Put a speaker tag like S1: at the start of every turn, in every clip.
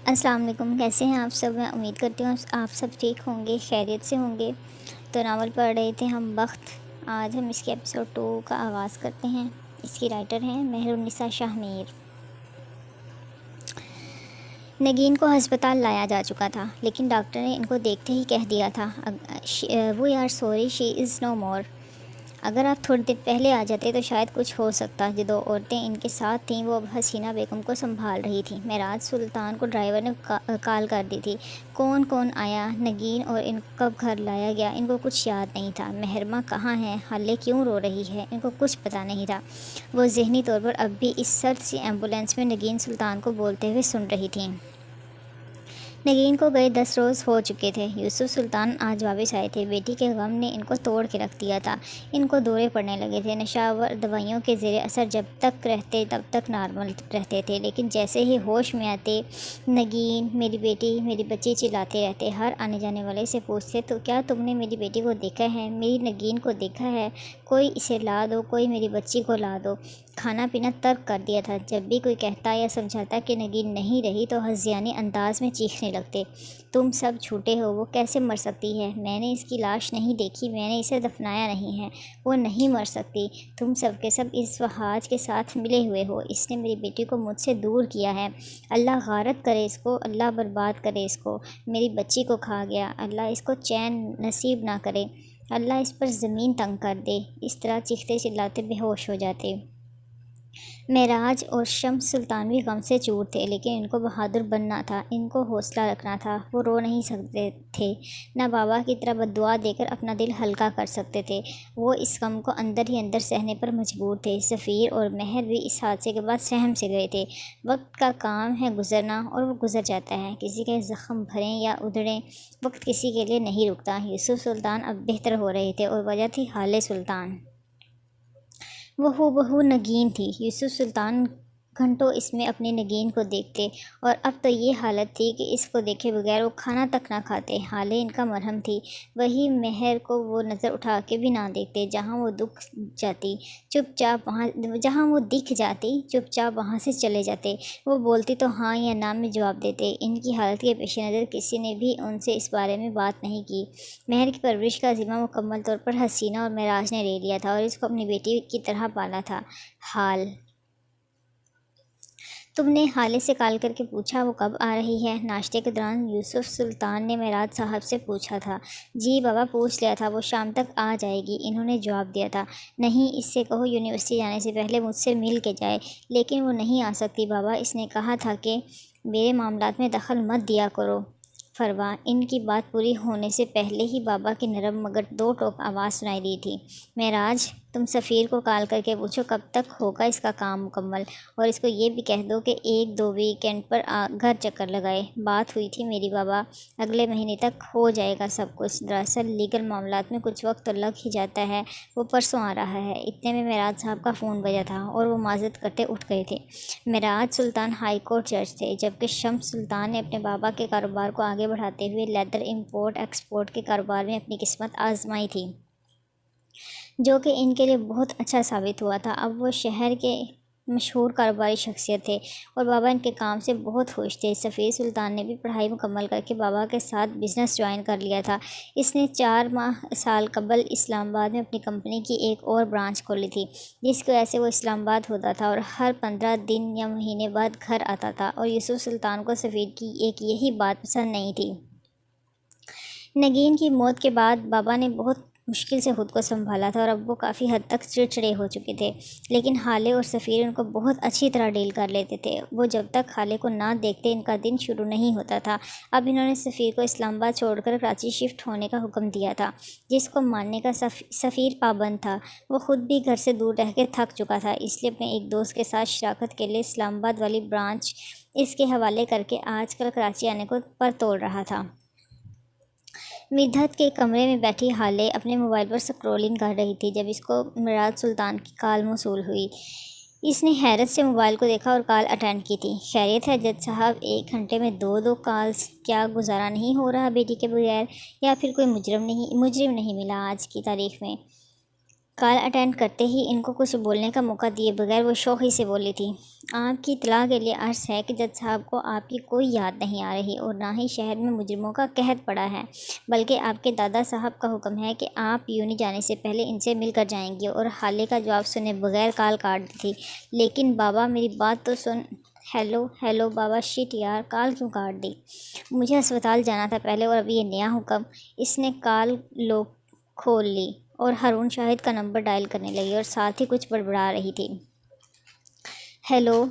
S1: السلام علیکم، کیسے ہیں آپ سب؟ میں امید کرتی ہوں آپ سب ٹھیک ہوں گے، خیریت سے ہوں گے۔ تو ناول پڑھ رہے تھے ہم وقت۔ آج ہم اس کے ایپیسوڈ 2 کا آغاز کرتے ہیں۔ اس کی رائٹر ہیں مہر النساء شاہ میر۔ نگین کو ہسپتال لایا جا چکا تھا، لیکن ڈاکٹر نے ان کو دیکھتے ہی کہہ دیا تھا وی آر سوری شی از نو مور۔ اگر آپ تھوڑی دیر پہلے آ جاتے تو شاید کچھ ہو سکتا۔ جو 2 عورتیں ان کے ساتھ تھیں وہ اب حسینہ بیگم کو سنبھال رہی تھیں۔ معراج سلطان کو ڈرائیور نے کال کر دی تھی۔ کون کون آیا، نگین اور ان کو کب گھر لایا گیا، ان کو کچھ یاد نہیں تھا۔ محرمہ کہاں ہے، حلے کیوں رو رہی ہے، ان کو کچھ پتہ نہیں تھا۔ وہ ذہنی طور پر اب بھی اس سرد سی ایمبولینس میں نگین سلطان کو بولتے ہوئے سن رہی تھیں۔ نگین کو گئے 10 روز ہو چکے تھے۔ یوسف سلطان آج واپس آئے تھے۔ بیٹی کے غم نے ان کو توڑ کے رکھ دیا تھا۔ ان کو دورے پڑنے لگے تھے۔ نشہ آور دوائیوں کے زیر اثر جب تک رہتے تب تک نارمل رہتے تھے، لیکن جیسے ہی ہوش میں آتے نگین میری بیٹی میری بچی چلاتے رہتے۔ ہر آنے جانے والے سے پوچھتے تو کیا تم نے میری بیٹی کو دیکھا ہے، میری نگین کو دیکھا ہے، کوئی اسے لا دو، کوئی میری بچی کو لا دو۔ کھانا پینا ترک کر دیا تھا۔ جب بھی کوئی کہتا یا سمجھاتا کہ نگین نہیں رہی تو ہذیانی انداز میں چیخنے لگتے، تم سب جھوٹے ہو، وہ کیسے مر سکتی ہے، میں نے اس کی لاش نہیں دیکھی، میں نے اسے دفنایا نہیں ہے، وہ نہیں مر سکتی، تم سب کے سب اس وحاج کے ساتھ ملے ہوئے ہو، اس نے میری بیٹی کو مجھ سے دور کیا ہے، اللہ غارت کرے اس کو، اللہ برباد کرے اس کو، میری بچی کو کھا گیا، اللہ اس کو چین نصیب نہ کرے، اللہ اس پر زمین تنگ کر دے۔ اس طرح چیختے چلاتے بے ہوش ہو جاتے۔ معراج اور شمس سلطان بھی غم سے چور تھے، لیکن ان کو بہادر بننا تھا، ان کو حوصلہ رکھنا تھا۔ وہ رو نہیں سکتے تھے، نہ بابا کی طرح بددعا دے کر اپنا دل ہلکا کر سکتے تھے۔ وہ اس غم کو اندر ہی اندر سہنے پر مجبور تھے۔ سفیر اور مہر بھی اس حادثے کے بعد سہم سے گئے تھے۔ وقت کا کام ہے گزرنا، اور وہ گزر جاتا ہے۔ کسی کے زخم بھریں یا ادھڑیں، وقت کسی کے لیے نہیں رکتا۔ یوسف سلطان اب بہتر ہو رہے تھے، اور وجہ تھی حالِ سلطان۔ وہ ہو بہو نگین تھی۔ یوسف سلطان گھنٹوں اس میں اپنی نگین کو دیکھتے، اور اب تو یہ حالت تھی کہ اس کو دیکھے بغیر وہ کھانا تک نہ کھاتے۔ حالے ان کا مرہم تھی۔ وہی مہر کو وہ نظر اٹھا کے بھی نہ دیکھتے۔ جہاں وہ دکھ جاتی چپ چاپ وہاں سے چلے جاتے۔ وہ بولتی تو ہاں یا نہ میں جواب دیتے۔ ان کی حالت کے پیش نظر کسی نے بھی ان سے اس بارے میں بات نہیں کی۔ مہر کی پرورش کا ذمہ مکمل طور پر حسینہ اور معراج نے لے لیا تھا، اور اس کو اپنی بیٹی کی طرح پالا تھا۔ تم نے حالے سے کال کر کے پوچھا وہ کب آ رہی ہے؟ ناشتے کے دوران یوسف سلطان نے معراج صاحب سے پوچھا تھا۔ جی بابا، پوچھ لیا تھا، وہ شام تک آ جائے گی، انہوں نے جواب دیا تھا۔ نہیں، اس سے کہو یونیورسٹی جانے سے پہلے مجھ سے مل کے جائے۔ لیکن وہ نہیں آ سکتی بابا، اس نے کہا تھا کہ میرے معاملات میں دخل مت دیا کرو۔ فروا ان کی بات پوری ہونے سے پہلے ہی بابا کی نرم مگر 2 ٹوک آواز سنائی دی تھی۔ معراج، تم سفیر کو کال کر کے پوچھو کب تک ہوگا اس کا کام مکمل، اور اس کو یہ بھی کہہ دو کہ 1-2 ویکینڈ پر گھر چکر لگائے۔ بات ہوئی تھی میری بابا، اگلے مہینے تک ہو جائے گا سب کچھ۔ دراصل لیگل معاملات میں کچھ وقت تو لگ ہی جاتا ہے، وہ پرسوں آ رہا ہے۔ اتنے میں معراج صاحب کا فون بجا تھا، اور وہ معذرت کرتے اٹھ گئے تھے۔ معراج سلطان ہائی کورٹ جج تھے، جبکہ شمس سلطان نے اپنے بابا کے کاروبار کو آگے بڑھاتے ہوئے لیدر امپورٹ ایکسپورٹ کے کاروبار میں اپنی قسمت آزمائی تھی، جو کہ ان کے لیے بہت اچھا ثابت ہوا تھا۔ اب وہ شہر کے مشہور کاروباری شخصیت تھے، اور بابا ان کے کام سے بہت خوش تھے۔ سفیر سلطان نے بھی پڑھائی مکمل کر کے بابا کے ساتھ بزنس جوائن کر لیا تھا۔ اس نے 4 سال قبل اسلام آباد میں اپنی کمپنی کی ایک اور برانچ کھولی تھی، جس کی وجہ سے وہ اسلام آباد ہوتا تھا اور ہر 15 دن یا مہینے بعد گھر آتا تھا، اور یوسف سلطان کو سفیر کی ایک یہی بات پسند نہیں تھی۔ نگین کی موت کے بعد بابا نے بہت مشکل سے خود کو سنبھالا تھا، اور اب وہ کافی حد تک چڑچڑے ہو چکے تھے، لیکن حالے اور سفیر ان کو بہت اچھی طرح ڈیل کر لیتے تھے۔ وہ جب تک حالے کو نہ دیکھتے ان کا دن شروع نہیں ہوتا تھا۔ اب انہوں نے سفیر کو اسلام آباد چھوڑ کر کراچی شفٹ ہونے کا حکم دیا تھا، جس کو ماننے کا سفیر پابند تھا۔ وہ خود بھی گھر سے دور رہ کے تھک چکا تھا، اس لیے اپنے ایک دوست کے ساتھ شراکت کے لیے اسلام آباد والی برانچ اس کے حوالے کر کے آج کل کراچی آنے کو پر توڑ رہا تھا۔ مدحت کے کمرے میں بیٹھی حالے اپنے موبائل پر سکرولنگ کر رہی تھی جب اس کو معراج سلطان کی کال موصول ہوئی۔ اس نے حیرت سے موبائل کو دیکھا اور کال اٹینڈ کی تھی۔ خیریت ہے جج صاحب، 1 گھنٹے میں 2 کالز، کیا گزارا نہیں ہو رہا بیٹی کے بغیر، یا پھر کوئی مجرم نہیں ملا آج کی تاریخ میں؟ کال اٹینڈ کرتے ہی ان کو کچھ بولنے کا موقع دیے بغیر وہ شوخی سے بولی تھی، آپ کی اطلاع کے لیے عرض ہے کہ جج صاحب کو آپ کی کوئی یاد نہیں آ رہی اور نہ ہی شہر میں مجرموں کا قحط پڑا ہے، بلکہ آپ کے دادا صاحب کا حکم ہے کہ آپ یونی جانے سے پہلے ان سے مل کر جائیں گی۔ اور حالے کا جواب سنے بغیر کال کاٹ دی تھی۔ لیکن بابا میری بات تو سن۔ ہیلو بابا، شٹ یار، کال کیوں کاٹ دی؟ مجھے ہسپتال جانا تھا پہلے، اور ابھی یہ نیا حکم۔ اس نے کال کھول لی اور ہارون شاہد کا نمبر ڈائل کرنے لگی اور ساتھ ہی کچھ بڑبڑا رہی تھی۔ ہیلو۔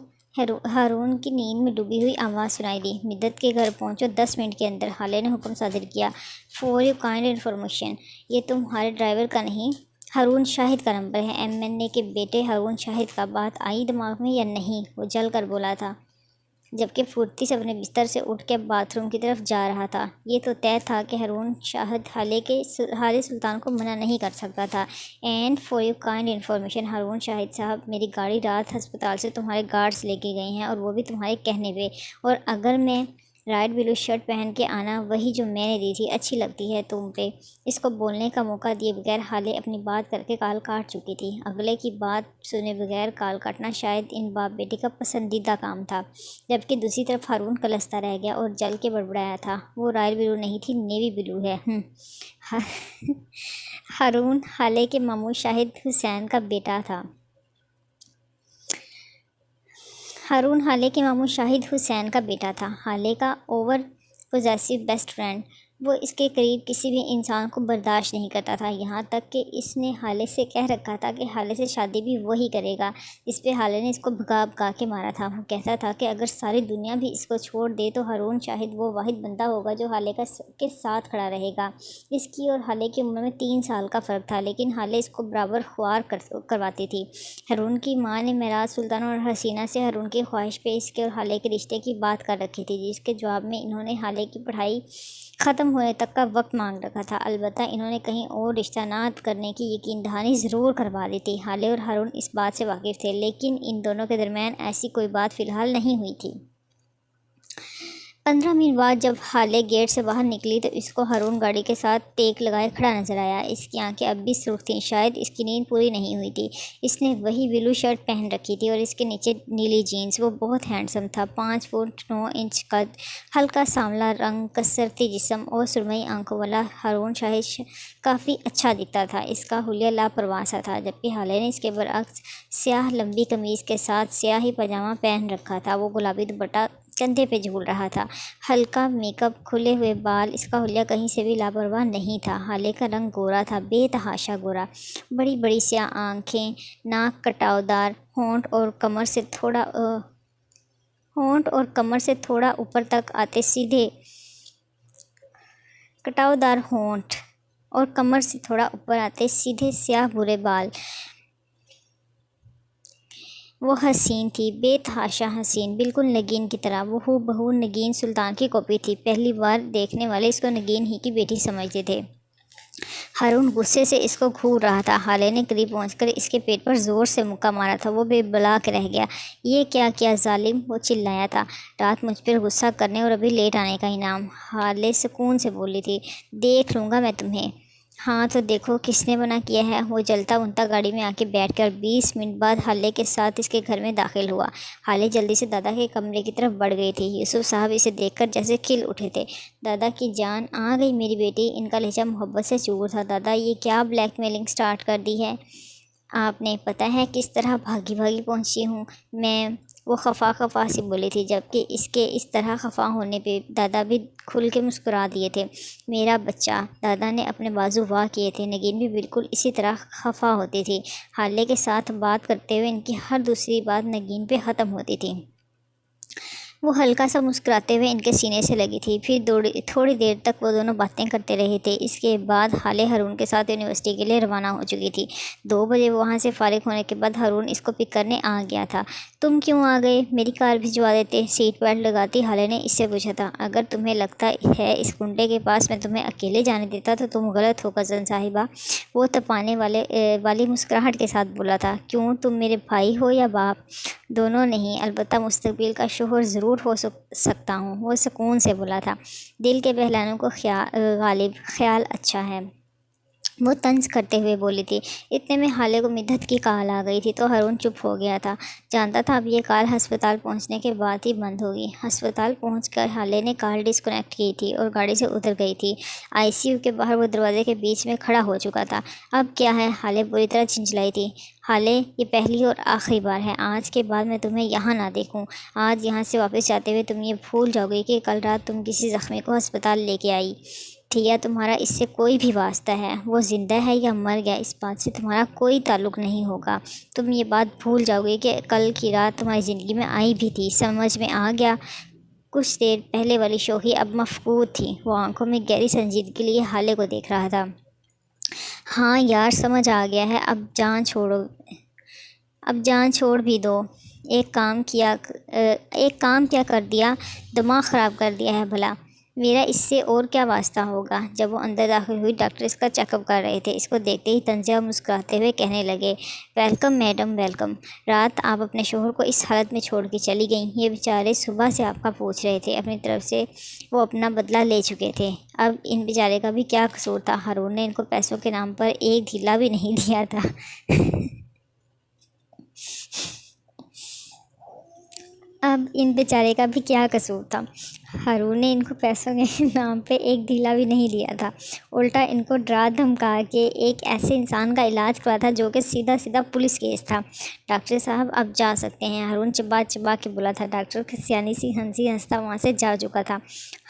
S1: ہارون کی نیند میں ڈوبی ہوئی آواز سنائی دی، مدت کے گھر پہنچو 10 منٹ کے اندر۔ حالے نے حکم صادر کیا، فور یور کائنڈ انفارمیشن، یہ تمہارے ڈرائیور کا نہیں، ہارون شاہد کا نمبر ہے، MNA کے بیٹے ہارون شاہد کا۔ بات آئی دماغ میں یا نہیں؟ وہ جل کر بولا تھا، جبکہ پھرتی سے اپنے بستر سے اٹھ کے باتھ روم کی طرف جا رہا تھا۔ یہ تو طے تھا کہ ہارون شاہد حالے سلطان کو منع نہیں کر سکتا تھا۔ And for your kind information, Haroon Shahid Sahab, میری گاڑی رات ہسپتال سے تمہارے گارڈز لے کے گئے ہیں، اور وہ بھی تمہارے کہنے پہ۔ اور اگر میں رائٹ بلو شرٹ پہن کے آنا، وہی جو میں نے دی تھی، اچھی لگتی ہے تم پہ؟ اس کو بولنے کا موقع دیے بغیر حالے اپنی بات کر کے کال کاٹ چکی تھی۔ اگلے کی بات سنے بغیر کال کاٹنا شاید ان باپ بیٹی کا پسندیدہ کام تھا، جبکہ دوسری طرف ہارون کلستا رہ گیا اور جل کے بڑبڑایا تھا، وہ رائل بلو نہیں تھی، نیوی بلو ہے۔ ہارون حالے کے ماموں شاہد حسین کا بیٹا تھا۔ ہارون حالے کے ماموں شاہد حسین کا بیٹا تھا، حالے کا اوور پوزیسو بیسٹ فرینڈ۔ وہ اس کے قریب کسی بھی انسان کو برداشت نہیں کرتا تھا، یہاں تک کہ اس نے حالے سے کہہ رکھا تھا کہ حالے سے شادی بھی وہی کرے گا۔ اس پہ حالے نے اس کو بھگا بھگا کے مارا تھا۔ وہ کہتا تھا کہ اگر ساری دنیا بھی اس کو چھوڑ دے تو ہارون شاہد وہ واحد بندہ ہوگا جو حالے کے ساتھ کھڑا رہے گا۔ اس کی اور حالے کی عمر میں 3 سال کا فرق تھا، لیکن حالے اس کو برابر خوار کرواتی تھی۔ ہارون کی ماں نے معراج سلطان اور حسینہ سے ہارون کی خواہش پہ اس کے اور حالے کے رشتے کی بات کر رکھی تھی، جس کے جواب میں انہوں نے حالے کی پڑھائی ختم ہونے تک کا وقت مانگ رکھا تھا۔ البتہ انہوں نے کہیں اور رشتہ نہ کرنے کی یقین دہانی ضرور کروا دی تھی۔ حالے اور ہارون اس بات سے واقف تھے، لیکن ان دونوں کے درمیان ایسی کوئی بات فی الحال نہیں ہوئی تھی۔ 15 منٹ بعد جب حالے گیٹ سے باہر نکلی تو اس کو ہارون گاڑی کے ساتھ ٹیک لگائے کھڑا نظر آیا۔ اس کی آنکھیں اب بھی سرخ تھیں، شاید اس کی نیند پوری نہیں ہوئی تھی۔ اس نے وہی بلو شرٹ پہن رکھی تھی اور اس کے نیچے نیلی جینز۔ وہ بہت ہینڈسم تھا، 5 فٹ 9 انچ قد، ہلکا سانولا رنگ، کسرتی جسم اور سرمئی آنکھوں والا ہارون شاہد کافی اچھا دکھتا تھا۔ اس کا حلیہ لاپرواہ سا تھا، جبکہ حالے نے اس کے برعکس سیاہ لمبی قمیض کے ساتھ سیاہی پاجامہ پہن رکھا تھا۔ وہ گلابی دوپٹہ کندھے پہ جھول رہا تھا، ہلکا میک اپ، کھلے ہوئے بال، اس کا حلیہ کہیں سے بھی لاپرواہ نہیں تھا۔ حالے کا رنگ گورا تھا، بے تحاشا گورا، بڑی بڑی سیاہ آنکھیں، ناک کٹاؤ دار، ہونٹ اور کمر سے تھوڑا اوپر تک آتے سیدھے کٹاؤ دار ہونٹ اور کمر سے تھوڑا اوپر آتے سیدھے سیاہ بھورے بال۔ وہ حسین تھی، بے تحاشا حسین، بالکل نگین کی طرح۔ وہ ہو بہو نگین سلطان کی کاپی تھی۔ پہلی بار دیکھنے والے اس کو نگین ہی کی بیٹی سمجھتے تھے۔ ہارون غصے سے اس کو گھور رہا تھا۔ حالے نے قریب پہنچ کر اس کے پیٹ پر زور سے مکہ مارا تھا۔ وہ بے بلا کے رہ گیا۔ یہ کیا ظالم، وہ چلایا تھا، رات مجھ پر غصہ کرنے اور ابھی لیٹ آنے کا انعام۔ حالے سکون سے بولی تھی، دیکھ لوں گا میں تمہیں۔ ہاں تو دیکھو کس نے منع کیا ہے؟ وہ جلتا بھنتا گاڑی میں آ کے بیٹھ گیا اور 20 منٹ بعد حالے کے ساتھ اس کے گھر میں داخل ہوا۔ حالے جلدی سے دادا کے کمرے کی طرف بڑھ گئی تھی۔ یوسف صاحب اسے دیکھ کر جیسے کھل اٹھے تھے۔ دادا کی جان آ گئی میری بیٹی، ان کا لہجہ محبت سے چور تھا۔ دادا یہ کیا بلیک میلنگ سٹارٹ کر دی ہے آپ نے؟ پتہ ہے کس طرح بھاگی پہنچی ہوں میں؟ وہ خفا سی بولی تھی، جبکہ اس کے اس طرح خفا ہونے پہ دادا بھی کھل کے مسکرا دیے تھے۔ میرا بچہ، دادا نے اپنے بازو واہ کیے تھے۔ نگین بھی بالکل اسی طرح خفا ہوتی تھی۔ حالے کے ساتھ بات کرتے ہوئے ان کی ہر دوسری بات نگین پہ ختم ہوتی تھی۔ وہ ہلکا سا مسکراتے ہوئے ان کے سینے سے لگی تھی۔ پھر تھوڑی دیر تک وہ دونوں باتیں کرتے رہے تھے۔ اس کے بعد حالے ہارون کے ساتھ یونیورسٹی کے لیے روانہ ہو چکی تھی۔ 2 بجے وہاں سے فارغ ہونے کے بعد ہارون اس کو پک کرنے آ گیا تھا۔ تم کیوں آ گئے؟ میری کار بھجوا دیتے، سیٹ بیلٹ لگاتی، حالے نے اس سے پوچھا تھا۔ اگر تمہیں لگتا ہے اس گنڈے کے پاس میں تمہیں اکیلے جانے دیتا تو تم غلط ہو کزن صاحبہ، وہ تپانے والی مسکراہٹ کے ساتھ بولا تھا۔ کیوں، تم میرے بھائی ہو یا باپ؟ دونوں نہیں، البتہ مستقبل کا شوہر ضرور ہو سکتا ہوں، وہ سکون سے بولا تھا۔ دل کے بہلانوں کو غالب، خیال اچھا ہے۔ وہ طنز کرتے ہوئے بولی تھی۔ اتنے میں حالے کو مدحت کی کال آ گئی تھی تو ہارون چپ ہو گیا تھا، جانتا تھا اب یہ کال ہسپتال پہنچنے کے بعد ہی بند ہوگی۔ ہسپتال پہنچ کر حالے نے کال ڈسکنیکٹ کی تھی اور گاڑی سے اتر گئی تھی۔ آئی سی یو کے باہر وہ دروازے کے بیچ میں کھڑا ہو چکا تھا۔ اب کیا ہے؟ حالے بری طرح چنچلائی تھی۔ حالے، یہ پہلی اور آخری بار ہے، آج کے بعد میں تمہیں یہاں نہ دیکھوں۔ آج یہاں سے واپس جاتے ہوئے تم یہ بھول جاؤ گے کہ کل رات تم کسی زخمی کو ہسپتال لے کے آئی تھی، یا تمہارا اس سے کوئی بھی واسطہ ہے۔ وہ زندہ ہے یا مر گیا اس بات سے تمہارا کوئی تعلق نہیں ہوگا۔ تم یہ بات بھول جاؤ گے کہ کل کی رات تمہاری زندگی میں آئی بھی تھی۔ سمجھ میں آ گیا؟ کچھ دیر پہلے والی شوخی اب مفقود تھی۔ وہ آنکھوں میں گہری سنجیدگی لیے حالے کو دیکھ رہا تھا۔ ہاں یار، سمجھ آ گیا ہے، اب جان چھوڑ بھی دو۔ ایک کام کیا کر دیا، دماغ خراب کر دیا ہے بھلا۔ میرا اس سے اور کیا واسطہ ہوگا؟ جب وہ اندر داخل ہوئی، ڈاکٹر اس کا چیک اپ کر رہے تھے۔ اس کو دیکھتے ہی طنزیہ مسکراتے ہوئے کہنے لگے، ویلکم میڈم، ویلکم۔ رات آپ اپنے شوہر کو اس حالت میں چھوڑ کے چلی گئیں۔ یہ بیچارے صبح سے آپ کا پوچھ رہے تھے، اپنی طرف سے وہ اپنا بدلہ لے چکے تھے۔ اب ان بیچارے کا بھی کیا قصور تھا؟ ہارون نے ان کو پیسوں کے نام پر ایک دھیلا بھی نہیں دیا تھا۔ اب ان بیچارے کا بھی کیا قصور تھا؟ ہارون نے ان کو پیسوں کے نام پہ ایک دھیلا بھی نہیں دیا تھا، الٹا ان کو ڈرا دھمکا کے ایک ایسے انسان کا علاج کرا تھا جو کہ سیدھا سیدھا پولیس کیس تھا۔ ڈاکٹر صاحب اب جا سکتے ہیں، ہارون چبا چبا کے بولا تھا۔ ڈاکٹر کھسیانی سی ہنسی ہنستا وہاں سے جا چکا تھا۔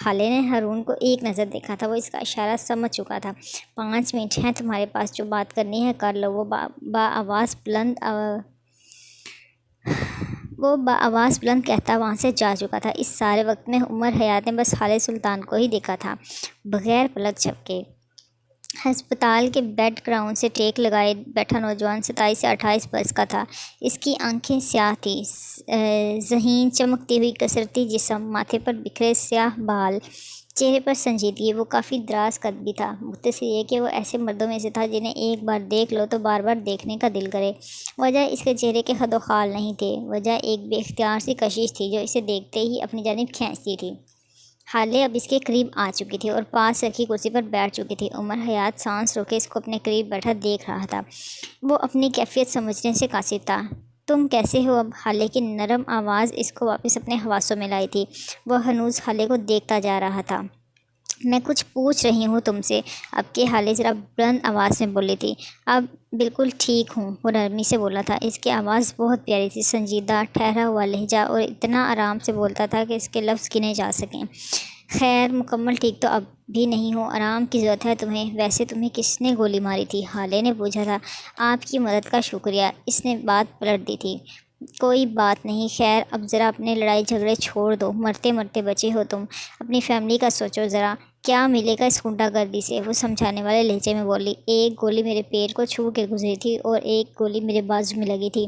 S1: حالے نے ہارون کو ایک نظر دیکھا تھا، وہ اس کا اشارہ سمجھ چکا تھا۔ 5 منٹ ہیں تمہارے پاس، جو بات کرنی ہے کر لو۔ وہ بآواز بلند کہتا وہاں سے جا چکا تھا۔ اس سارے وقت میں عمر حیات نے بس حالے سلطان کو ہی دیکھا تھا، بغیر پلک جھپکے۔ ہسپتال کے بیڈ گراؤنڈ سے ٹیک لگائے بیٹھا نوجوان 27 سے 28 برس کا تھا۔ اس کی آنکھیں سیاہ تھیں، ذہین، چمکتی ہوئی کثرتی جسم، ماتھے پر بکھرے سیاہ بال، چہرے پر سنجیدگی۔ وہ کافی دراز قد بھی تھا، مختصر یہ کہ وہ ایسے مردوں میں سے تھا جنہیں ایک بار دیکھ لو تو بار بار دیکھنے کا دل کرے۔ وجہ اس کے چہرے کے خد و خال نہیں تھے، وجہ ایک بے اختیار سی کشش تھی جو اسے دیکھتے ہی اپنی جانب کھینچتی تھی۔ حالے اب اس کے قریب آ چکی تھی اور پاس رکھی کرسی پر بیٹھ چکی تھی۔ عمر حیات سانس روکے اس کو اپنے قریب بیٹھا دیکھ رہا تھا۔ وہ اپنی کیفیت سمجھنے سے قاصر تھا۔ تم کیسے ہو اب؟ حالے کی نرم آواز اس کو واپس اپنے حواسوں میں لائی تھی۔ وہ ہنوز حالے کو دیکھتا جا رہا تھا۔ میں کچھ پوچھ رہی ہوں تم سے، اب کے حالے ذرا بلند آواز میں بولی تھی۔ اب بالکل ٹھیک ہوں، وہ نرمی سے بولا تھا۔ اس کی آواز بہت پیاری تھی، سنجیدہ، ٹھہرا ہوا لہجہ، اور اتنا آرام سے بولتا تھا کہ اس کے لفظ گنے جا سکیں۔ خیر، مکمل ٹھیک تو اب بھی نہیں ہوں، آرام کی ضرورت ہے تمہیں۔ ویسے تمہیں کس نے گولی ماری تھی؟ حالے نے پوچھا تھا۔ آپ کی مدد کا شکریہ، اس نے بات پلٹ دی تھی۔ کوئی بات نہیں، خیر اب ذرا اپنے لڑائی جھگڑے چھوڑ دو، مرتے مرتے بچے ہو تم، اپنی فیملی کا سوچو ذرا، کیا ملے گا اس غنڈہ گردی سے؟ وہ سمجھانے والے لہجے میں بولی۔ ایک گولی میرے پیٹ کو چھو کے گزری تھی اور ایک گولی میرے بازو میں لگی تھی۔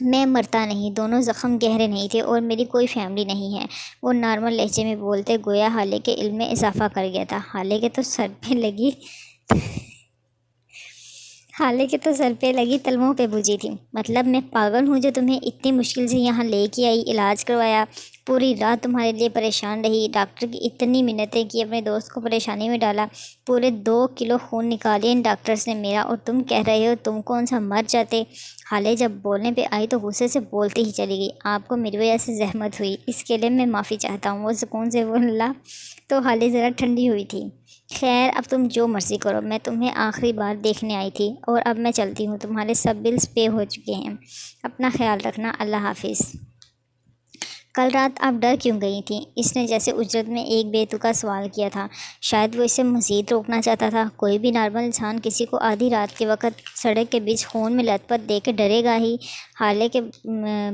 S1: میں مرتا نہیں، دونوں زخم گہرے نہیں تھے اور میری کوئی فیملی نہیں ہے، وہ نارمل لہجے میں بولتے گویا حالے کے علم میں اضافہ کر گیا تھا۔ حالے کے تو سر پہ لگی تلووں پہ بجھی تھی۔ مطلب میں پاگل ہوں جو تمہیں اتنی مشکل سے یہاں لے کے آئی، علاج کروایا، پوری رات تمہارے لیے پریشان رہی، ڈاکٹر کی اتنی منتیں کی، اپنے دوست کو پریشانی میں ڈالا، پورے 2 کلو خون نکالے ان ڈاکٹرز نے میرا، اور تم کہہ رہے ہو تم کون سا مر جاتے؟ حالے جب بولنے پہ آئی تو غصے سے بولتے ہی چلی گئی۔ آپ کو میری وجہ سے زحمت ہوئی، اس کے لیے میں معافی چاہتا ہوں، وہ سکون سے بولا تو حالے ذرا ٹھنڈی ہوئی تھی۔ خیر اب تم جو مرضی کرو، میں تمہیں آخری بار دیکھنے آئی تھی اور اب میں چلتی ہوں، تمہارے سب بلز پے ہو چکے ہیں، اپنا خیال رکھنا، اللہ حافظ۔ کل رات آپ ڈر کیوں گئی تھیں؟ اس نے جیسے اجرت میں ایک بے تکا سوال کیا تھا۔ شاید وہ اسے مزید روکنا چاہتا تھا۔ کوئی بھی نارمل انسان کسی کو آدھی رات کے وقت سڑک کے بیچ خون میں لت پت دیکھ کے ڈرے گا ہی۔ حالے کے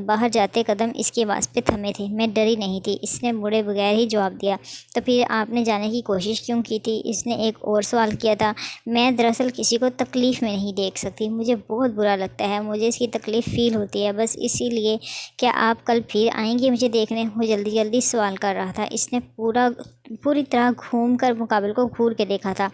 S1: باہر جاتے قدم اس کی آواز پہ تھمے تھے۔ میں ڈری نہیں تھی، اس نے مڑے بغیر ہی جواب دیا۔ تو پھر آپ نے جانے کی کوشش کیوں کی تھی؟ اس نے ایک اور سوال کیا تھا۔ میں دراصل کسی کو تکلیف میں نہیں دیکھ سکتی، مجھے بہت برا لگتا ہے، مجھے اس کی تکلیف فیل ہوتی ہے، بس اسی لیے۔ کیا آپ کل پھر آئیں گی مجھے دیکھنے؟ وہ جلدی سوال کر رہا تھا۔ اس نے پوری طرح گھوم کر مقابل کو گھور کے دیکھا تھا۔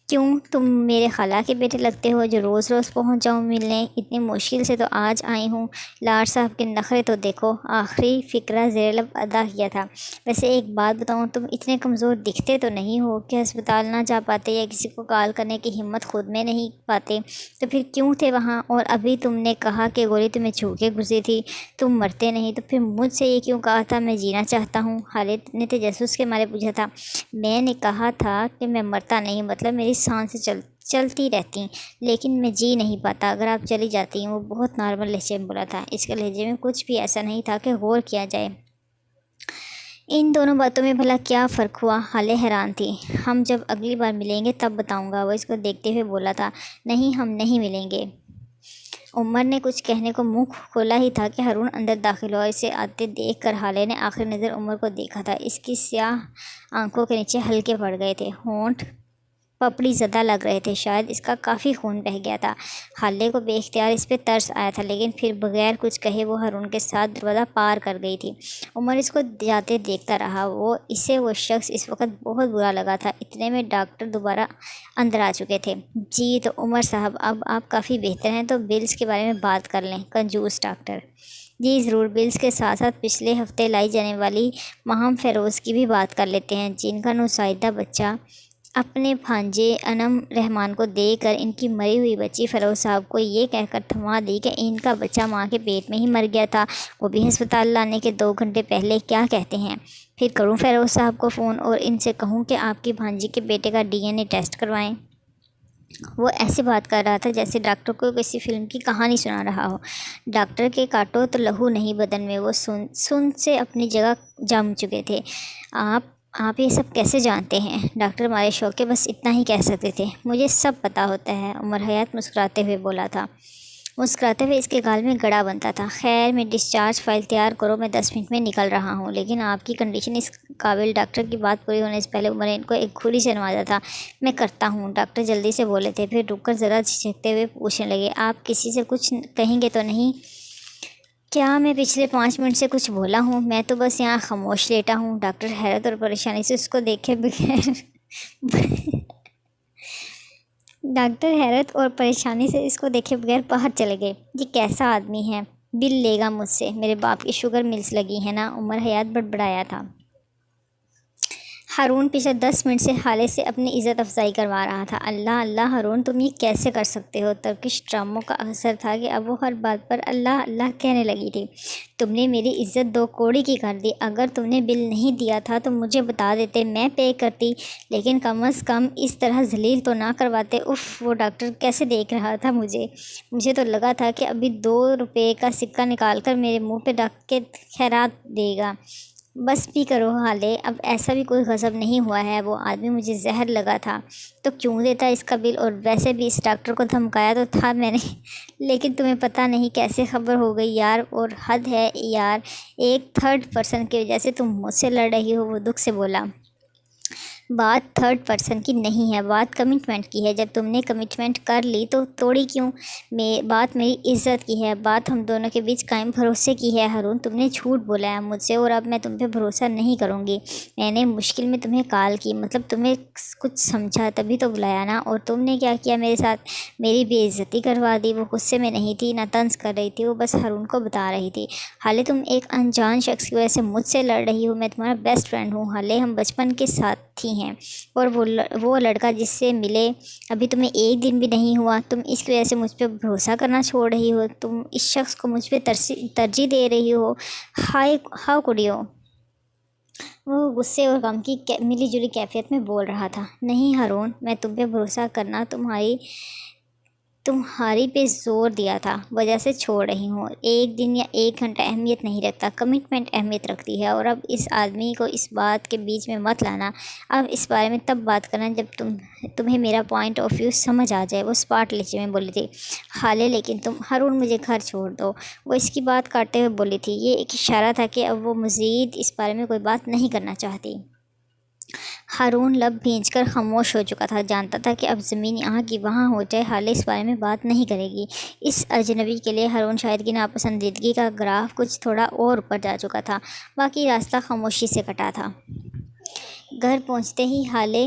S1: کیوں تم میرے خالہ کے بیٹے لگتے ہو جو روز روز پہنچ جاؤں ملنے، اتنی مشکل سے تو آج آئی ہوں۔ لاٹ صاحب کے نخرے تو دیکھو، آخری فقرہ زیر لب ادا کیا تھا۔ ویسے ایک بات بتاؤں، تم اتنے کمزور دکھتے تو نہیں ہو کہ ہسپتال نہ جا پاتے یا کسی کو کال کرنے کی ہمت خود میں نہیں پاتے، تو پھر کیوں تھے وہاں؟ اور ابھی تم نے کہا کہ گولی تمہیں چھو کے گزری تھی، تم مرتے نہیں، تو پھر مجھ سے یہ کیوں کہا تھا میں جینا چاہتا ہوں؟ خالد نے تجسس کے مارے پوچھا تھا۔ میں نے کہا تھا کہ میں مرتا نہیں، مطلب میری سانسیں چلتی رہتی لیکن میں جی نہیں پاتا اگر آپ چلی جاتی۔ وہ بہت نارمل لہجے میں بولا تھا، اس کے لہجے میں کچھ بھی ایسا نہیں تھا کہ غور کیا جائے۔ ان دونوں باتوں میں بھلا کیا فرق ہوا؟ حالے حیران تھی۔ ہم جب اگلی بار ملیں گے تب بتاؤں گا، وہ اس کو دیکھتے ہوئے بولا تھا۔ نہیں، ہم نہیں ملیں گے۔ عمر نے کچھ کہنے کو منہ کھولا ہی تھا کہ ہارون اندر داخل ہوا۔ اسے آتے دیکھ کر حالے نے آخری نظر عمر کو دیکھا تھا۔ اس کی سیاہ آنکھوں کے نیچے ہلکے پڑ گئے تھے، ہونٹ پپڑی زدہ لگ رہے تھے، شاید اس کا کافی خون بہہ گیا تھا۔ حالے کو بے اختیار اس پہ ترس آیا تھا، لیکن پھر بغیر کچھ کہے وہ ہارون کے ساتھ دروازہ پار کر گئی تھی۔ عمر اس کو جاتے دیکھتا رہا۔ اسے وہ شخص اس وقت بہت برا لگا تھا۔ اتنے میں ڈاکٹر دوبارہ اندر آ چکے تھے۔ جی تو عمر صاحب، اب آپ کافی بہتر ہیں، تو بلز کے بارے میں بات کر لیں۔ کنجوس ڈاکٹر: جی ضرور، بلز کے ساتھ ساتھ پچھلے ہفتے لائی جانے والی مہم فیروز کی بھی بات کر لیتے ہیں، جن کا نوزائیدہ بچہ اپنے بھانجے انم رحمان کو دے کر ان کی مری ہوئی بچی فیروز صاحب کو یہ کہہ کر تھما دی کہ ان کا بچہ ماں کے پیٹ میں ہی مر گیا تھا، وہ بھی ہسپتال لانے کے 2 گھنٹے پہلے۔ کیا کہتے ہیں؟ پھر کروں فیروز صاحب کو فون اور ان سے کہوں کہ آپ کی بھانجی کے بیٹے کا DNA ٹیسٹ کروائیں؟ وہ ایسے بات کر رہا تھا جیسے ڈاکٹر کو کسی فلم کی کہانی سنا رہا ہو۔ ڈاکٹر کے کاٹو تو لہو نہیں بدن میں، وہ سن سے اپنی جگہ جم چکے تھے۔ آپ یہ سب کیسے جانتے ہیں؟ ڈاکٹر مارے شوق کے بس اتنا ہی کہہ سکتے تھے۔ مجھے سب پتہ ہوتا ہے، عمر حیات مسکراتے ہوئے بولا تھا۔ مسکراتے ہوئے اس کے گال میں گڑا بنتا تھا۔ خیر، میں ڈسچارج فائل تیار کرو، میں 10 منٹ میں نکل رہا ہوں۔ لیکن آپ کی کنڈیشن اس قابل ڈاکٹر کی بات پوری ہونے سے پہلے عمر نے ان کو ایک گھولی سے نوازا تھا۔ میں کرتا ہوں، ڈاکٹر جلدی سے بولے تھے، پھر رک کر ذرا جھجکتے ہوئے پوچھنے لگے، آپ کسی سے کچھ کہیں گے تو نہیں؟ کیا میں پچھلے 5 منٹ سے کچھ بولا ہوں؟ میں تو بس یہاں خاموش لیٹا ہوں۔ ڈاکٹر حیرت اور پریشانی سے اس کو دیکھے بغیر باہر چلے گئے۔ یہ کیسا آدمی ہے؟ بل لے گا مجھ سے، میرے باپ کی شوگر ملز لگی ہے نا، عمر حیات بڑبڑایا تھا۔ ہارون پچھلے 10 منٹ سے حالے سے اپنی عزت افزائی کروا رہا تھا۔ اللہ اللہ ہارون، تم یہ کیسے کر سکتے ہو؟ ترکش ڈراموں کا اثر تھا کہ اب وہ ہر بات پر اللہ اللہ کہنے لگی تھی۔ تم نے میری عزت 2 کوڑی کی کر دی۔ اگر تم نے بل نہیں دیا تھا تو مجھے بتا دیتے، میں پے کرتی، لیکن کم از کم اس طرح ذلیل تو نہ کرواتے۔ اف، وہ ڈاکٹر کیسے دیکھ رہا تھا مجھے تو لگا تھا کہ ابھی 2 روپے کا سکہ نکال کر میرے منہ پہ رکھ کے خیرات دے گا۔ بس بھی کرو حالے، اب ایسا بھی کوئی غضب نہیں ہوا ہے، وہ آدمی مجھے زہر لگا تھا تو کیوں دیتا اس کا بل؟ اور ویسے بھی اس ڈاکٹر کو دھمکایا تو تھا میں نے لیکن تمہیں پتہ نہیں کیسے خبر ہو گئی یار، اور حد ہے یار، ایک 3rd پرسن کی وجہ سے تم مجھ سے لڑ رہی ہو۔ وہ دکھ سے بولا، بات 3rd پرسن کی نہیں ہے، بات کمٹمنٹ کی ہے۔ جب تم نے کمٹمنٹ کر لی تو توڑی کیوں؟ بات میری عزت کی ہے، بات ہم دونوں کے بیچ قائم بھروسے کی ہے۔ ہارون، تم نے جھوٹ بولا ہے مجھ سے اور اب میں تم پہ بھروسہ نہیں کروں گی۔ میں نے مشکل میں تمہیں کال کی، مطلب تمہیں کچھ سمجھا تبھی تو بلایا نا، اور تم نے کیا کیا میرے ساتھ؟ میری بے عزتی کروا دی۔ وہ غصے میں نہیں تھی، نہ طنز کر رہی تھی، وہ بس ہارون کو بتا رہی تھی، حالے تم ایک انجان شخص کی وجہ سے مجھ سے لڑ رہی ہو، میں تمہارا بیسٹ فرینڈ ہوں حالے، ہم بچپن کے ساتھی ہیں، اور وہ لڑکا جس سے ملے ابھی تمہیں 1 دن بھی نہیں ہوا، تم اس کی وجہ سے مجھ پہ بھروسہ کرنا چھوڑ رہی ہو، تم اس شخص کو مجھ پہ ترجیح دے رہی ہو، ہاؤ کوڈ یو؟ وہ غصے اور غم کی ملی جلی کیفیت میں بول رہا تھا۔ نہیں ہارون، میں تم پہ بھروسہ کرنا تمہاری پہ زور دیا تھا وجہ سے چھوڑ رہی ہوں۔ 1 دن یا 1 گھنٹہ اہمیت نہیں رکھتا، کمٹمنٹ اہمیت رکھتی ہے، اور اب اس آدمی کو اس بات کے بیچ میں مت لانا۔ اب اس بارے میں تب بات کرنا جب تمہیں میرا پوائنٹ آف ویو سمجھ آ جائے، وہ اسپاٹ لہجے میں بولی تھی۔ حالے، لیکن ہارون مجھے گھر چھوڑ دو، وہ اس کی بات کاٹتے ہوئے بولی تھی۔ یہ ایک اشارہ تھا کہ اب وہ مزید اس بارے میں کوئی بات نہیں کرنا چاہتی۔ ہارون لب بھینچ کر خاموش ہو چکا تھا، جانتا تھا کہ اب زمین یہاں کی وہاں ہو جائے حالے اس بارے میں بات نہیں کرے گی۔ اس اجنبی کے لیے ہارون شاہد کی ناپسندیدگی کا گراف کچھ تھوڑا اور اوپر جا چکا تھا، باقی راستہ خاموشی سے کٹا تھا۔ گھر پہنچتے ہی حالے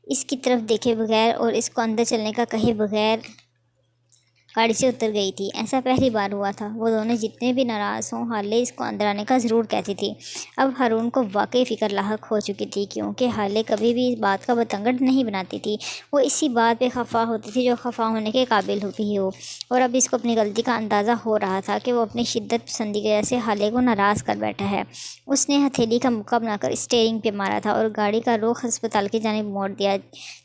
S1: اس کی طرف دیکھے بغیر اور اس کو اندر چلنے کا کہے بغیر گاڑی سے اتر گئی تھی۔ ایسا پہلی بار ہوا تھا۔ وہ دونوں جتنے بھی ناراض ہوں، ہارلے اس کو اندر آنے کا ضرور کہتی تھی۔ اب ہارون کو واقعی فکر لاحق ہو چکی تھی، کیونکہ ہارلے کبھی بھی اس بات کا بتنگڑ نہیں بناتی تھی۔ وہ اسی بات پہ خفا ہوتی تھی جو خفا ہونے کے قابل ہی ہو، اور اب اس کو اپنی غلطی کا اندازہ ہو رہا تھا کہ وہ اپنی شدت پسندی کی وجہ سے ہارلے کو ناراض کر بیٹھا ہے۔ اس نے ہتھیلی کا مکہ بنا کر اسٹیئرنگ پہ مارا تھا اور گاڑی کا رخ ہسپتال کی جانب موڑ دیا۔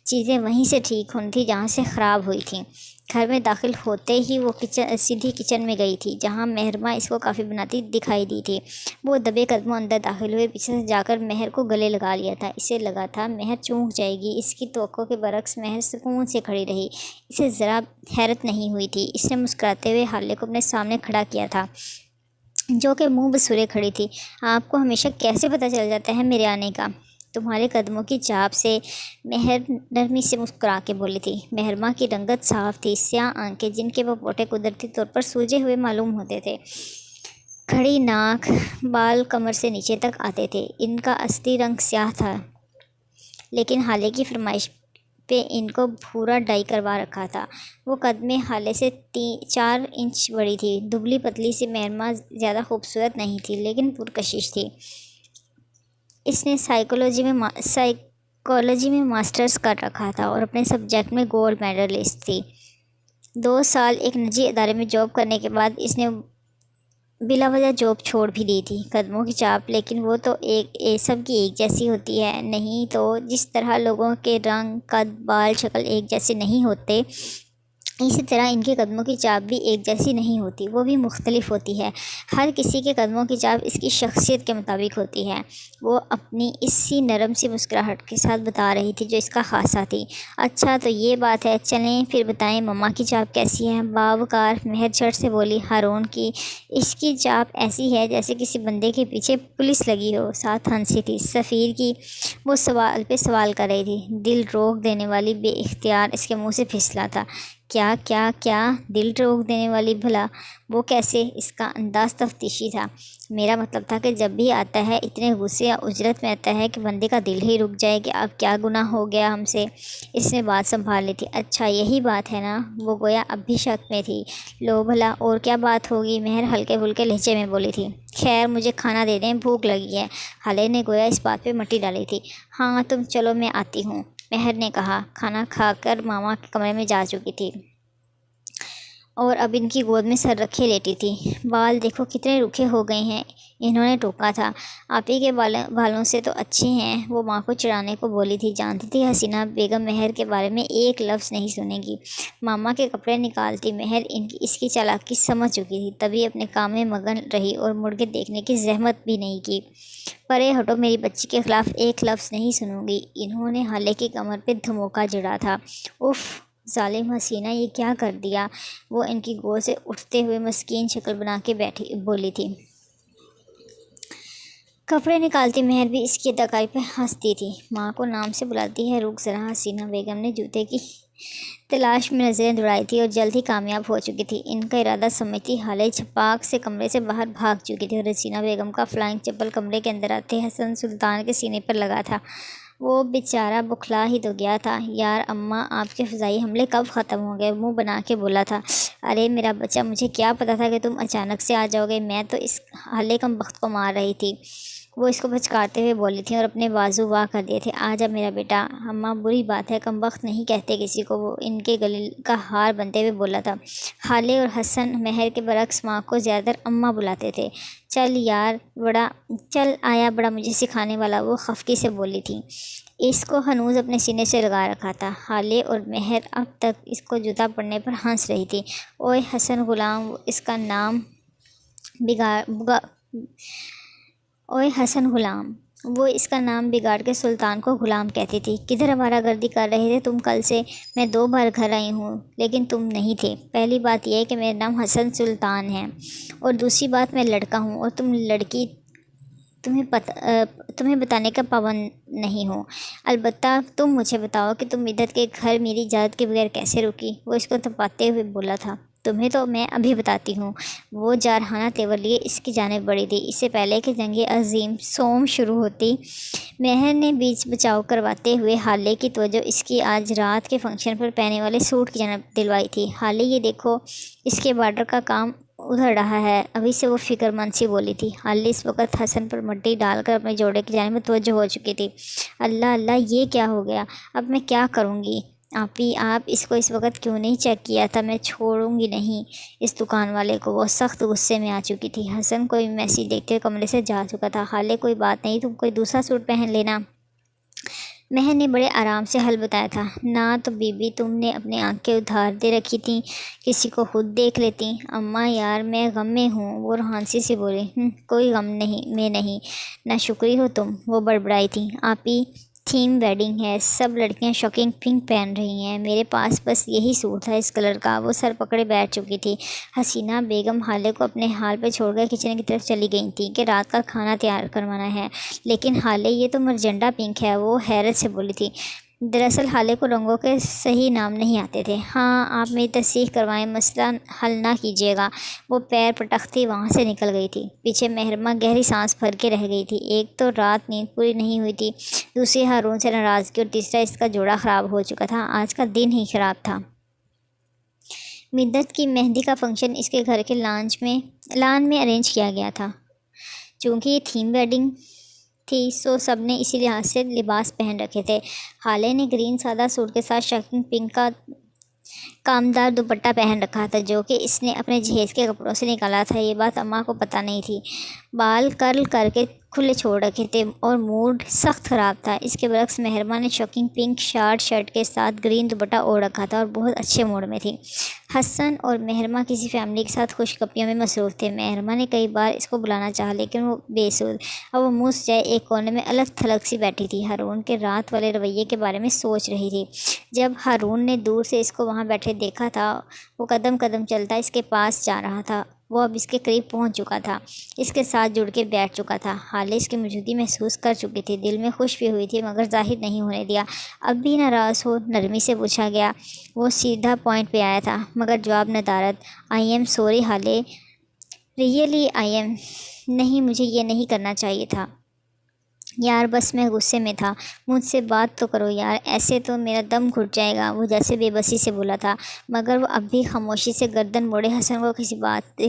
S1: چیزیں وہیں سے ٹھیک ہونی تھی جہاں سے خراب ہوئی تھیں۔ گھر میں داخل ہوتے ہی وہ سیدھی کچن میں گئی تھی، جہاں مہرماں اس کو کافی بناتی دکھائی دی تھی۔ وہ دبے قدموں اندر داخل ہوئے، پیچھے سے جا کر مہر کو گلے لگا لیا تھا۔ اسے لگا تھا مہر چونک جائے گی۔ اس کی توقع کے برعکس مہر سکون سے کھڑی رہی۔ اسے ذرا حیرت نہیں ہوئی تھی۔ اس نے مسکراتے ہوئے ہارلے کو اپنے سامنے کھڑا کیا تھا، جو کہ منہ بسورے کھڑی تھی۔ آپ کو ہمیشہ کیسے پتہ چل جاتا ہے میرے آنے کا؟ تمہارے قدموں کی چاپ سے، مہر نرمی سے مسکرا کے بولی تھی۔ مہرماں کی رنگت صاف تھی، سیاہ آنکھیں جن کے وہ پوٹے قدرتی طور پر سوجے ہوئے معلوم ہوتے تھے، کھڑی ناک، بال کمر سے نیچے تک آتے تھے۔ ان کا اصلی رنگ سیاہ تھا، لیکن ہارلے کی فرمائش پہ ان کو بھورا ڈائی کروا رکھا تھا۔ وہ قد میں ہارلے سے 4 انچ بڑی تھی۔ دبلی پتلی سی مہرماں زیادہ خوبصورت نہیں تھی، لیکن پرکشش تھی۔ اس نے سائیکالوجی میں ماسٹرز کر رکھا تھا اور اپنے سبجیکٹ میں گولڈ میڈلسٹ تھی۔ 2 سال ایک نجی ادارے میں جاب کرنے کے بعد اس نے بلا وجہ جاب چھوڑ بھی دی تھی۔ قدموں کی چاپ، لیکن وہ تو سب کی ایک جیسی ہوتی ہے، نہیں تو؟ جس طرح لوگوں کے رنگ، قد، بال، شکل ایک جیسے نہیں ہوتے، اسی طرح ان کے قدموں کی چاپ بھی ایک جیسی نہیں ہوتی، وہ بھی مختلف ہوتی ہے۔ ہر کسی کے قدموں کی چاپ اس کی شخصیت کے مطابق ہوتی ہے۔ وہ اپنی اسی نرم سی مسکراہٹ کے ساتھ بتا رہی تھی جو اس کا خاصہ تھی۔ اچھا تو یہ بات ہے، چلیں پھر بتائیں مما کی چاپ کیسی ہے؟ باوقار مہر جھٹ سے بولی۔ ہارون کی اس کی چاپ ایسی ہے جیسے کسی بندے کے پیچھے پولیس لگی ہو۔ ساتھ ہنسی تھی۔ سفیر کی؟ وہ سوال پہ سوال کر رہی تھی۔ دل روک دینے والی بے اختیار اس کے منہ سے پھسلا تھا۔ کیا دل روک دینے والی؟ بھلا وہ کیسے؟ اس کا انداز تفتیشی تھا۔ میرا مطلب تھا کہ جب بھی آتا ہے اتنے غصے یا اجرت میں آتا ہے کہ بندے کا دل ہی رک جائے کہ اب کیا گناہ ہو گیا ہم سے۔ اس نے بات سنبھال لی تھی۔ اچھا یہی بات ہے نا؟ وہ گویا اب بھی شک میں تھی۔ لو بھلا اور کیا بات ہوگی؟ مہر ہلکے پھلکے لہجے میں بولی تھی۔ خیر مجھے کھانا دے دیں، بھوک لگی ہے۔ ہارلے نے گویا اس بات پہ مٹی ڈالی تھی۔ ہاں تم چلو میں آتی ہوں، مہر نے کہا۔ کھانا کھا کر ماما کے کمرے میں جا چکی تھی اور اب ان کی گود میں سر رکھے لیٹی تھی۔ بال دیکھو کتنے روکھے ہو گئے ہیں، انہوں نے ٹوکا تھا۔ آپ ہی کے بالوں سے تو اچھے ہیں، وہ ماں کو چڑھانے کو بولی تھی۔ جانتی تھی حسینہ بیگم مہر کے بارے میں ایک لفظ نہیں سنے گی۔ ماما کے کپڑے نکالتی مہر اس کی چالاکی سمجھ چکی تھی، تبھی اپنے کام میں مگن رہی اور مڑ کے دیکھنے کی زحمت بھی نہیں کی۔ پرے ہٹو، میری بچی کے خلاف ایک لفظ نہیں سنوں گی، انہوں نے ہارلے کی کمر پہ دھموکا جڑا تھا۔ اف ظالم حسینہ، یہ کیا کر دیا؟ وہ ان کی گود سے اٹھتے ہوئے مسکین شکل بنا کے بولی تھی۔ کپڑے نکالتی مہر بھی اس کی اداکاری پہ ہنستی تھی۔ ماں کو نام سے بلاتی ہے، رک ذرا۔ حسینہ بیگم نے جوتے کی تلاش میں نظریں دوڑائی تھی اور جلد ہی کامیاب ہو چکی تھی۔ ان کا ارادہ سمجھتی ہارلے چھپاک سے کمرے سے باہر بھاگ چکی تھی اور حسینہ بیگم کا فلائنگ چپل کمرے کے اندر آتے حسن سلطان کے سینے پر لگا تھا۔ وہ بیچارہ بکھلا ہی تو گیا تھا۔ یار اماں، آپ کے فضائی حملے کب ختم ہوں گے؟ منہ بنا کے بولا تھا۔ ارے میرا بچہ، مجھے کیا پتا تھا کہ تم اچانک سے آ جاؤ گے، میں تو اس ہارلے کم بخت کو مار رہی تھی، وہ اس کو پھچکارتے ہوئے بولی تھی اور اپنے بازو واہ کر دیے تھے۔ آ جا میرا بیٹا۔ اماں بری بات ہے، کم بخت نہیں کہتے کسی کو، وہ ان کے گلے کا ہار بنتے ہوئے بولا تھا۔ ہارلے اور حسن مہر کے برعکس ماں کو زیادہ تر اماں بلاتے تھے۔ چل آیا بڑا مجھے سکھانے والا، وہ خفگی سے بولی تھی۔ اس کو ہنوز اپنے سینے سے لگا رکھا تھا۔ ہارلے اور مہر اب تک اس کو جوتا پڑنے پر ہنس رہی تھی۔ اوئے حسن غلام، وہ اس کا نام بگاڑ کے سلطان کو غلام کہتی تھی۔ کدھر آوارہ گردی کر رہے تھے تم کل سے؟ میں 2 بار گھر آئی ہوں لیکن تم نہیں تھے۔ پہلی بات یہ ہے کہ میرا نام حسن سلطان ہے، اور دوسری بات میں لڑکا ہوں اور تم لڑکی، تمہیں بتانے کا پابند نہیں ہوں۔ البتہ تم مجھے بتاؤ کہ تم مدت کے گھر میری اجازت کے بغیر کیسے رکی؟ وہ اس کو تپاتے ہوئے بولا تھا۔ تمہیں تو میں ابھی بتاتی ہوں۔ وہ جارحانہ تیور لیے اس کی جانب بڑھی تھی۔ اس سے پہلے کہ جنگ عظیم سوم شروع ہوتی، مہر نے بیچ بچاؤ کرواتے ہوئے حالے کی توجہ اس کی آج رات کے فنکشن پر پہننے والے سوٹ کی جانب دلوائی تھی۔ حالے، یہ دیکھو، اس کے بارڈر کا کام ادھر رہا ہے۔ ابھی سے وہ فکر مند سی بولی تھی۔ حالے اس وقت حسن پر مٹی ڈال کر اپنے جوڑے کی جانب متوجہ ہو چکی تھی۔ اللہ اللہ، یہ کیا ہو گیا؟ اب میں کیا کروں گی؟ آپی، آپ اس کو اس وقت کیوں نہیں چیک کیا تھا؟ میں چھوڑوں گی نہیں اس دکان والے کو۔ وہ سخت غصے میں آ چکی تھی۔ حسن کوئی میسیج دیکھتے ہوئے کمرے سے جا چکا تھا۔ حالے، کوئی بات نہیں، تم کوئی دوسرا سوٹ پہن لینا۔ مہر نے بڑے آرام سے حل بتایا تھا۔ نہ تو بی بی، تم نے اپنی آنکھیں ادھار دے رکھی تھیں، کسی کو خود دیکھ لیتی۔ اماں یار، میں غم میں ہوں، وہ روحانسی سے بولی۔ کوئی غم نہیں میں نہیں، نہ شکری ہو تم، وہ بڑبڑائی تھی۔ آپی، تھیم ویڈنگ ہے، سب لڑکیاں شاکنگ پنک پہن رہی ہیں، میرے پاس بس یہی سوٹ تھا اس کلر کا۔ وہ سر پکڑے بیٹھ چکی تھی۔ حسینہ بیگم حالے کو اپنے حال پہ چھوڑ کر کچن کی طرف چلی گئی تھیں کہ رات کا کھانا تیار کروانا ہے۔ لیکن حالے، یہ تو مرجنڈا پنک ہے، وہ حیرت سے بولی تھی۔ دراصل حالے کو رنگوں کے صحیح نام نہیں آتے تھے۔ ہاں، آپ میری تصحیح کروائیں، مسئلہ حل نہ کیجیے گا۔ وہ پیر پٹکتی وہاں سے نکل گئی تھی۔ پیچھے مہرمہ گہری سانس بھر کے رہ گئی تھی۔ ایک تو رات نیند پوری نہیں ہوئی تھی، دوسری ہارون سے ناراضگی، اور تیسرا اس کا جوڑا خراب ہو چکا تھا۔ آج کا دن ہی خراب تھا۔ مدت کی مہندی کا فنکشن اس کے گھر کے لان میں ارینج کیا گیا تھا۔ چونکہ یہ تھیم ویڈنگ تھی، سو سب نے اسی لحاظ سے لباس پہن رکھے تھے۔ حالے نے گرین سادہ سوٹ کے ساتھ شاکنگ پنک کا کامدار دوپٹہ پہن رکھا تھا، جو کہ اس نے اپنے جہیز کے کپڑوں سے نکالا تھا۔ یہ بات اماں کو پتہ نہیں تھی۔ بال کرل کر کے کھلے چھوڑ رکھے تھے اور موڈ سخت خراب تھا۔ اس کے برعکس مہرمہ نے شاکنگ پنک شرٹ کے ساتھ گرین دوپٹہ اوڑھ رکھا تھا اور بہت اچھے موڈ میں تھی۔ حسن اور مہرمہ کسی فیملی کے ساتھ خوش گپیوں میں مصروف تھے۔ مہرمہ نے کئی بار اس کو بلانا چاہا، لیکن وہ بے سود، اب وہ منہ سجائے ایک کونے میں الگ تھلگ سی بیٹھی تھی، ہارون کے رات والے رویے کے بارے میں سوچ رہی تھی۔ جب ہارون نے دور سے اس کو وہاں بیٹھے دیکھا تھا، وہ قدم قدم چلتا اس کے پاس جا رہا تھا۔ وہ اب اس کے قریب پہنچ چکا تھا، اس کے ساتھ جڑ کے بیٹھ چکا تھا۔ حالے اس کی موجودگی محسوس کر چکی تھی، دل میں خوش بھی ہوئی تھی، مگر ظاہر نہیں ہونے دیا۔ اب بھی ناراض ہو؟ نرمی سے پوچھا گیا۔ وہ سیدھا پوائنٹ پہ آیا تھا، مگر جواب ندارت۔ آئی ایم سوری حالے، ریئلی آئی ایم۔ نہیں، مجھے یہ نہیں کرنا چاہیے تھا یار، بس میں غصے میں تھا۔ مجھ سے بات تو کرو یار، ایسے تو میرا دم گھٹ جائے گا، وہ جیسے بے بسی سے بولا تھا۔ مگر وہ اب بھی خاموشی سے گردن موڑے حسن کو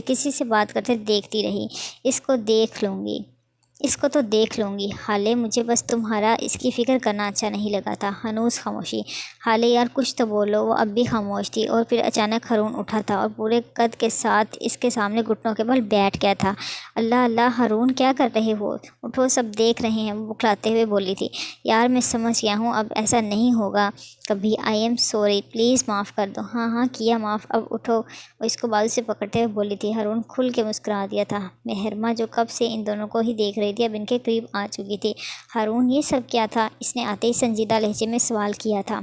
S1: کسی سے بات کرتے دیکھتی رہی۔ اس کو تو دیکھ لوں گی حالے، مجھے بس تمہارا اس کی فکر کرنا اچھا نہیں لگا تھا۔ ہنوز خاموشی۔ حالے یار، کچھ تو بولو۔ وہ اب بھی خاموش تھی، اور پھر اچانک ہارون اٹھا تھا اور پورے قد کے ساتھ اس کے سامنے گھٹنوں کے بل بیٹھ گیا تھا۔ اللہ اللہ، ہارون کیا کر رہے ہو؟ اٹھو، سب دیکھ رہے ہیں، وہ بکھلاتے ہوئے بولی تھی۔ یار میں سمجھ گیا ہوں، اب ایسا نہیں ہوگا کبھی۔ آئی ایم سوری، پلیز معاف کر دو۔ ہاں ہاں کیا معاف، اب اٹھو، وہ اس کو بازو سے پکڑتے ہوئے بولی تھی۔ ہارون کھل کے مسکرا دیا تھا۔ مہرمہ جو کب سے ان دونوں کو ہی دیکھ رہی تھی، اب ان کے قریب آ چکی تھی۔ ہارون، یہ سب کیا تھا؟ اس نے آتے ہی سنجیدہ لہجے میں سوال کیا تھا۔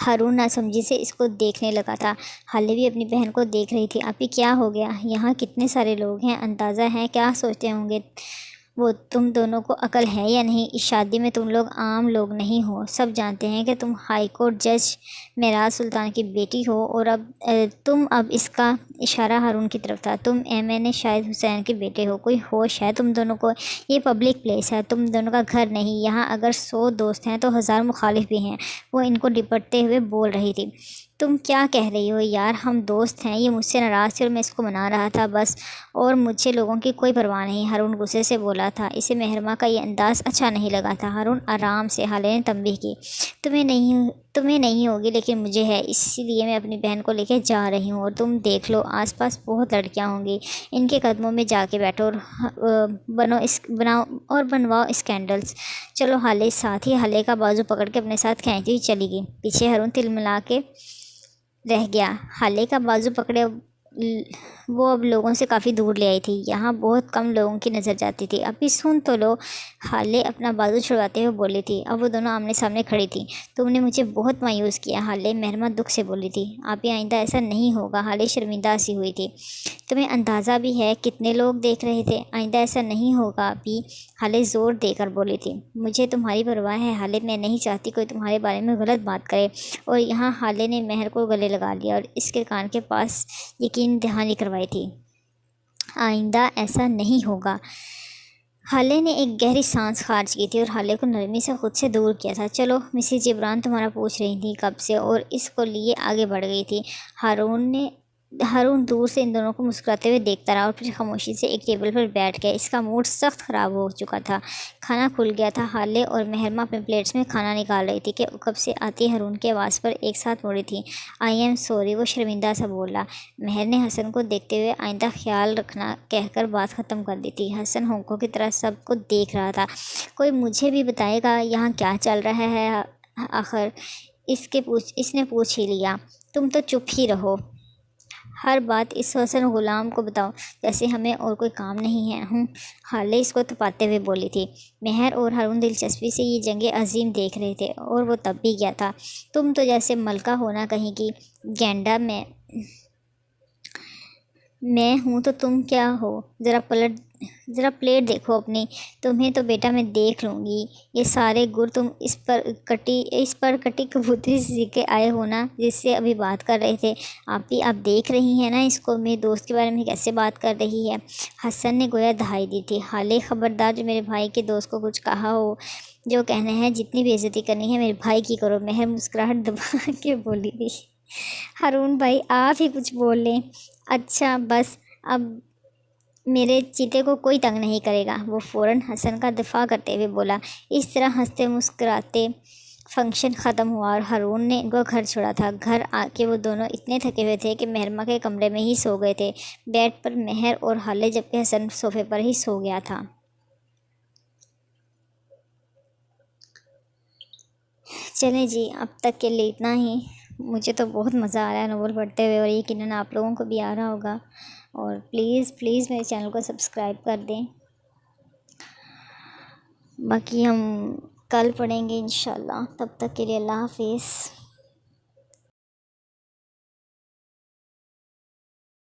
S1: ہارون ناسمجھی سے اس کو دیکھنے لگا تھا۔ حالے بھی اپنی بہن کو دیکھ رہی تھی۔ آپی، کیا ہو گیا؟ یہاں کتنے سارے لوگ ہیں، اندازہ ہے کیا سوچتے ہوں گے وہ؟ تم دونوں کو عقل ہے یا نہیں؟ اس شادی میں تم لوگ عام لوگ نہیں ہو، سب جانتے ہیں کہ تم ہائی کورٹ جج معراج سلطان کی بیٹی ہو، اور اب اس کا اشارہ ہارون کی طرف تھا، تم ایم شاہد حسین کے بیٹے ہو۔ کوئی ہوش ہے تم دونوں کو؟ یہ پبلک پلیس ہے، تم دونوں کا گھر نہیں۔ یہاں اگر 100 دوست ہیں تو 1000 مخالف بھی ہیں۔ وہ ان کو لپٹتے ہوئے بول رہی تھی۔ تم کیا کہہ رہی ہو یار؟ ہم دوست ہیں، یہ مجھ سے ناراض تھی اور میں اس کو منا رہا تھا بس، اور مجھے لوگوں کی کوئی پرواہ نہیں، ہارون غصے سے بولا تھا۔ اسے مہرمہ کا یہ انداز اچھا نہیں لگا تھا۔ ہارون آرام سے، حالے نے تنبیہ کی۔ تمہیں نہیں ہوگی، لیکن مجھے ہے، اسی لیے میں اپنی بہن کو لے کے جا رہی ہوں، اور تم دیکھ لو آس پاس بہت لڑکیاں ہوں گی، ان کے قدموں میں جا کے بیٹھو اور بنواؤ اسکینڈلز۔ چلو حالے، ساتھ ہی حالے کا بازو پکڑ کے اپنے ساتھ کھینچتی ہوئی چلی گئی۔ پیچھے ہارون تلملا کے رہ گیا۔ حالے کا بازو پکڑے وہ اب لوگوں سے کافی دور لے آئی تھی، یہاں بہت کم لوگوں کی نظر جاتی تھی۔ ابھی سن تو لو، حالے اپنا بازو چھڑواتے ہوئے بولی تھی۔ اب وہ دونوں آمنے سامنے کھڑی تھیں۔ تم نے مجھے بہت مایوس کیا، حالے، مہرمہ دکھ سے بولی تھی۔ آپی آئندہ ایسا نہیں ہوگا، حالے شرمندہ سی ہوئی تھی۔ تمہیں اندازہ بھی ہے کتنے لوگ دیکھ رہے تھے؟ آئندہ ایسا نہیں ہوگا آپی، حالے زور دے کر بولی تھی۔ مجھے تمہاری پرواہ ہے حالے، میں نہیں چاہتی کوئی تمہارے بارے میں غلط بات کرے۔ اور یہاں حالے نے مہر کو گلے لگا لیا اور اس کے کان کے پاس یقین دہانی کروائی تھی۔ آئندہ ایسا نہیں ہوگا۔ حالے نے ایک گہری سانس خارج کی تھی اور حالے کو نرمی سے خود سے دور کیا تھا۔ چلو، مسز جبران تمہارا پوچھ رہی تھی کب سے، اور اس کو لیے آگے بڑھ گئی تھی۔ ہارون دور سے ان دونوں کو مسکراتے ہوئے دیکھتا رہا اور پھر خاموشی سے ایک ٹیبل پر بیٹھ گیا۔ اس کا موڈ سخت خراب ہو چکا تھا۔ کھانا کھل گیا تھا۔ حالے اور مہرمہ اپنے پلیٹس میں کھانا نکال رہی تھی کہ کب سے آتی ہارون کی آواز پر ایک ساتھ مڑی تھی۔ آئی ایم سوری، وہ شرمندہ سا بولا۔ مہر نے حسن کو دیکھتے ہوئے آئندہ خیال رکھنا کہہ کر بات ختم کر دی تھی۔ حسن ہونکوں کی طرح سب کو دیکھ رہا تھا۔ کوئی مجھے بھی بتائے گا یہاں کیا چل رہا ہے آخر؟ اس نے پوچھ ہی لیا۔ تم تو چپ ہی رہو، ہر بات اس حسن غلام کو بتاؤ جیسے ہمیں اور کوئی کام نہیں ہے۔ حالے اس کو تپاتے ہوئے بولی تھی۔ مہر اور ہارون دلچسپی سے یہ جنگ عظیم دیکھ رہے تھے اور وہ تب بھی گیا تھا۔ تم تو جیسے ملکہ ہونا کہیں کی گینڈا، میں ہوں تو تم کیا ہو؟ ذرا پلیٹ دیکھو اپنی، تمہیں تو بیٹا میں دیکھ لوں گی۔ یہ سارے گر تم اس پر کٹی کبوتری سے سیکھ کے آئے ہو نا، جس سے ابھی بات کر رہے تھے۔ آپ دیکھ رہی ہیں نا اس کو، میرے دوست کے بارے میں کیسے بات کر رہی ہے؟ حسن نے گویا دہائی دی تھی۔ حالے، خبردار، جو میرے بھائی کے دوست کو کچھ کہا ہو، جو کہنا ہے، جتنی بے عزتی کرنی ہے میرے بھائی کی کرو۔ مہر مسکراہٹ دبا کے بولی تھی۔ ہارون بھائی، آپ ہی کچھ بول لیں۔ اچھا بس، اب میرے چیتے کو کوئی تنگ نہیں کرے گا، وہ فوراً حسن کا دفاع کرتے ہوئے بولا۔ اس طرح ہنستے مسکراتے فنکشن ختم ہوا اور ہارون نے ان کو گھر چھوڑا تھا۔ گھر آ کے وہ دونوں اتنے تھکے ہوئے تھے کہ مہرمہ کے کمرے میں ہی سو گئے تھے، بیڈ پر مہر اور حالے، جبکہ حسن صوفے پر ہی سو گیا تھا۔ چلیں جی، اب تک کے لیے اتنا ہی۔ مجھے تو بہت مزہ آ رہا ہے ناول پڑھتے ہوئے، اور یقیناً آپ لوگوں کو بھی آ رہا ہوگا۔ اور پلیز میرے چینل کو سبسکرائب کر دیں۔ باقی ہم کل پڑھیں گے انشاءاللہ، تب تک کے لیے اللہ حافظ۔